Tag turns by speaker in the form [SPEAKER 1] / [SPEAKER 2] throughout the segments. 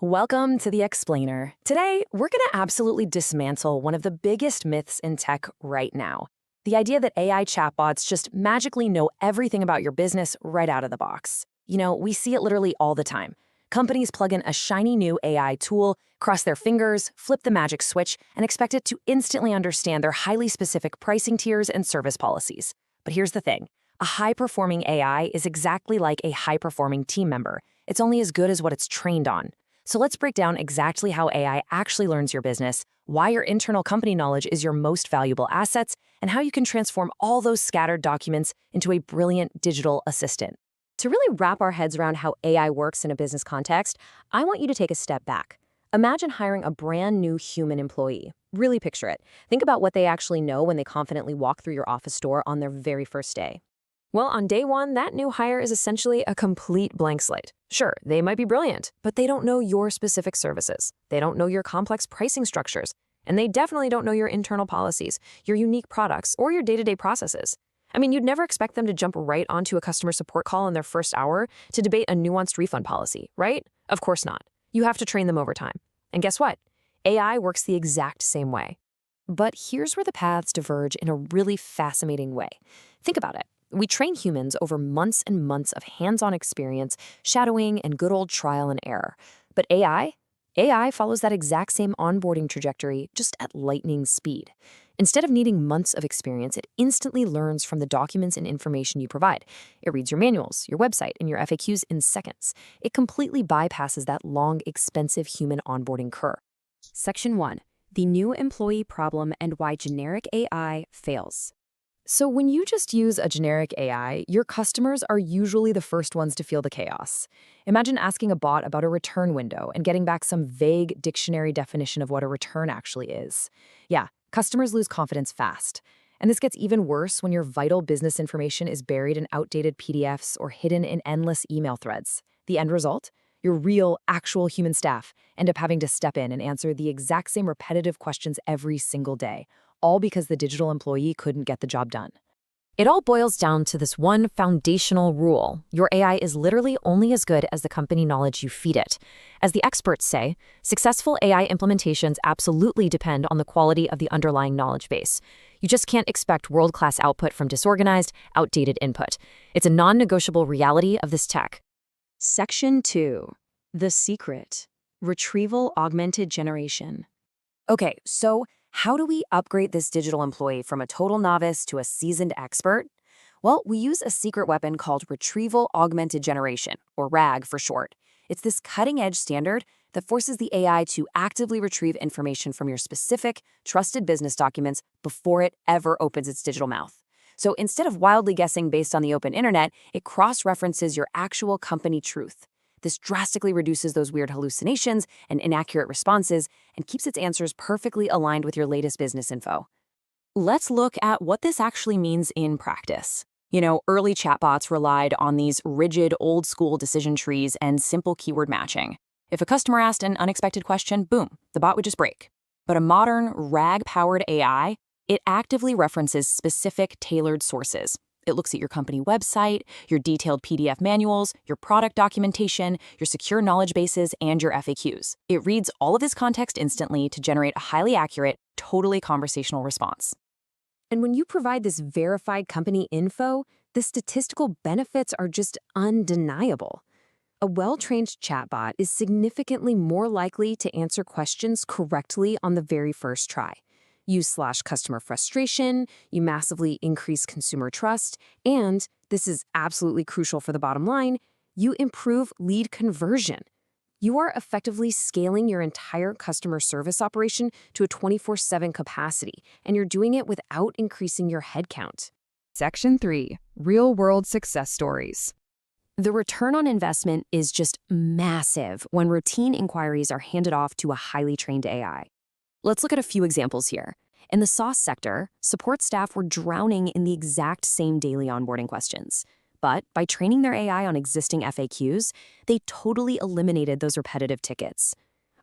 [SPEAKER 1] Welcome to The Explainer. Today, we're going to absolutely dismantle one of the biggest myths in tech right now. The idea that AI chatbots just magically know everything about your business right out of the box. We see it literally all the time. Companies plug in a shiny new AI tool, cross their fingers, flip the magic switch, and expect it to instantly understand their highly specific pricing tiers and service policies. But here's the thing. A high-performing AI is exactly like a high-performing team member. It's only as good as what it's trained on. So let's break down exactly how AI actually learns your business, why your internal company knowledge is your most valuable assets, and how you can transform all those scattered documents into a brilliant digital assistant.
[SPEAKER 2] To really wrap our heads around how AI works in a business context, I want you to take a step back. Imagine hiring a brand new human employee. Really picture it. Think about what they actually know when they confidently walk through your office door on their very first day. Well, on day one, that new hire is essentially a complete blank slate. Sure, they might be brilliant, but they don't know your specific services. They don't know your complex pricing structures. And they definitely don't know your internal policies, your unique products, or your day-to-day processes. I mean, you'd never expect them to jump right onto a customer support call in their first hour to debate a nuanced refund policy, right? Of course not. You have to train them over time. And guess what? AI works the exact same way. But here's where the paths diverge in a really fascinating way. Think about it. We train humans over months and months of hands-on experience, shadowing, and good old trial and error. But AI follows that exact same onboarding trajectory, just at lightning speed. Instead of needing months of experience, it instantly learns from the documents and information you provide. It reads your manuals, your website, and your FAQs in seconds. It completely bypasses that long, expensive human onboarding curve. Section 1. The new employee problem and why generic AI fails. So when you just use a generic AI, your customers are usually the first ones to feel the chaos. Imagine asking a bot about a return window and getting back some vague dictionary definition of what a return actually is. Yeah, customers lose confidence fast. And this gets even worse when your vital business information is buried in outdated PDFs or hidden in endless email threads. The end result? Your real, actual human staff end up having to step in and answer the exact same repetitive questions every single day, all because the digital employee couldn't get the job done. It all boils down to this one foundational rule. Your AI is literally only as good as the company knowledge you feed it. As the experts say, successful AI implementations absolutely depend on the quality of the underlying knowledge base. You just can't expect world-class output from disorganized, outdated input. It's a non-negotiable reality of this tech. Section 2. The secret. Retrieval augmented generation. Okay, so how do we upgrade this digital employee from a total novice to a seasoned expert? Well, we use a secret weapon called Retrieval Augmented Generation, or RAG for short. It's this cutting-edge standard that forces the AI to actively retrieve information from your specific, trusted business documents before it ever opens its digital mouth. So instead of wildly guessing based on the open internet, it cross-references your actual company truth. This drastically reduces those weird hallucinations and inaccurate responses and keeps its answers perfectly aligned with your latest business info. Let's look at what this actually means in practice. Early chatbots relied on these rigid, old-school decision trees and simple keyword matching. If a customer asked an unexpected question, boom, the bot would just break. But a modern, RAG-powered AI, it actively references specific, tailored sources. It looks at your company website, your detailed PDF manuals, your product documentation, your secure knowledge bases, and your FAQs. It reads all of this context instantly to generate a highly accurate, totally conversational response. And when you provide this verified company info, the statistical benefits are just undeniable. A well-trained chatbot is significantly more likely to answer questions correctly on the very first try. You slash customer frustration, you massively increase consumer trust, and, this is absolutely crucial for the bottom line, you improve lead conversion. You are effectively scaling your entire customer service operation to a 24/7 capacity, and you're doing it without increasing your headcount.
[SPEAKER 3] Section 3. Real-world success stories.
[SPEAKER 2] The return on investment is just massive when routine inquiries are handed off to a highly trained AI. Let's look at a few examples here. In the sauce sector, support staff were drowning in the exact same daily onboarding questions. But by training their AI on existing FAQs, they totally eliminated those repetitive tickets.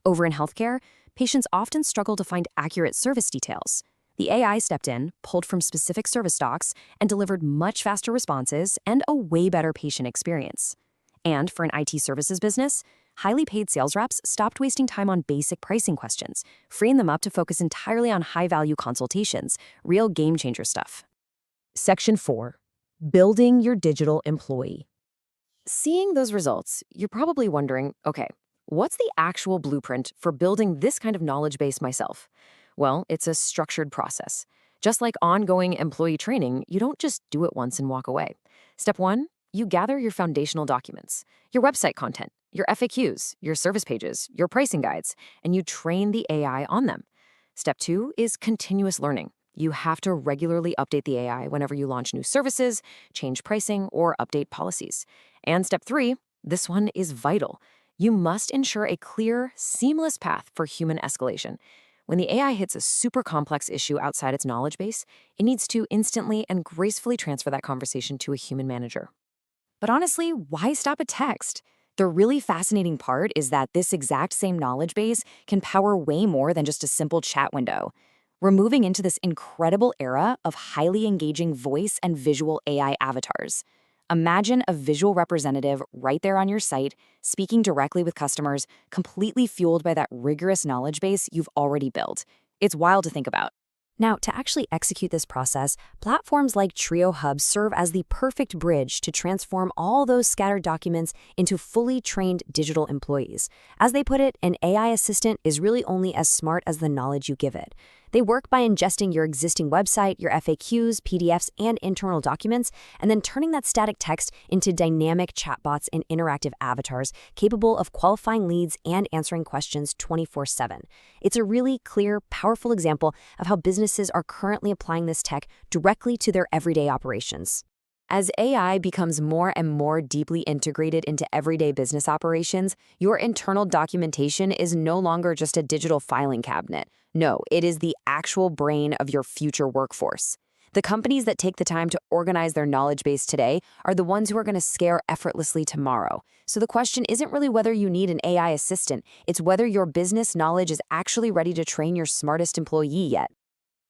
[SPEAKER 2] Over in healthcare, patients often struggle to find accurate service details. The AI stepped in, pulled from specific service docs, and delivered much faster responses and a way better patient experience. And for an IT services business, highly paid sales reps stopped wasting time on basic pricing questions, freeing them up to focus entirely on high-value consultations, real game-changer stuff. Section 4. Building your digital employee. Seeing those results, you're probably wondering, okay, what's the actual blueprint for building this kind of knowledge base myself? Well, it's a structured process. Just like ongoing employee training, you don't just do it once and walk away. Step 1, you gather your foundational documents, your website content, your FAQs, your service pages, your pricing guides, and you train the AI on them. Step 2 is continuous learning. You have to regularly update the AI whenever you launch new services, change pricing, or update policies. And step 3, this one is vital. You must ensure a clear, seamless path for human escalation. When the AI hits a super complex issue outside its knowledge base, it needs to instantly and gracefully transfer that conversation to a human manager. But honestly, why stop at text? The really fascinating part is that this exact same knowledge base can power way more than just a simple chat window. We're moving into this incredible era of highly engaging voice and visual AI avatars. Imagine a visual representative right there on your site, speaking directly with customers, completely fueled by that rigorous knowledge base you've already built. It's wild to think about. Now, to actually execute this process, platforms like TrioHUB serve as the perfect bridge to transform all those scattered documents into fully trained digital employees. As they put it, an AI assistant is really only as smart as the knowledge you give it. They work by ingesting your existing website, your FAQs, PDFs, and internal documents, and then turning that static text into dynamic chatbots and interactive avatars capable of qualifying leads and answering questions 24/7. It's a really clear, powerful example of how businesses are currently applying this tech directly to their everyday operations. As AI becomes more and more deeply integrated into everyday business operations, your internal documentation is no longer just a digital filing cabinet. No, it is the actual brain of your future workforce. The companies that take the time to organize their knowledge base today are the ones who are going to scale effortlessly tomorrow. So the question isn't really whether you need an AI assistant, it's whether your business knowledge is actually ready to train your smartest employee yet.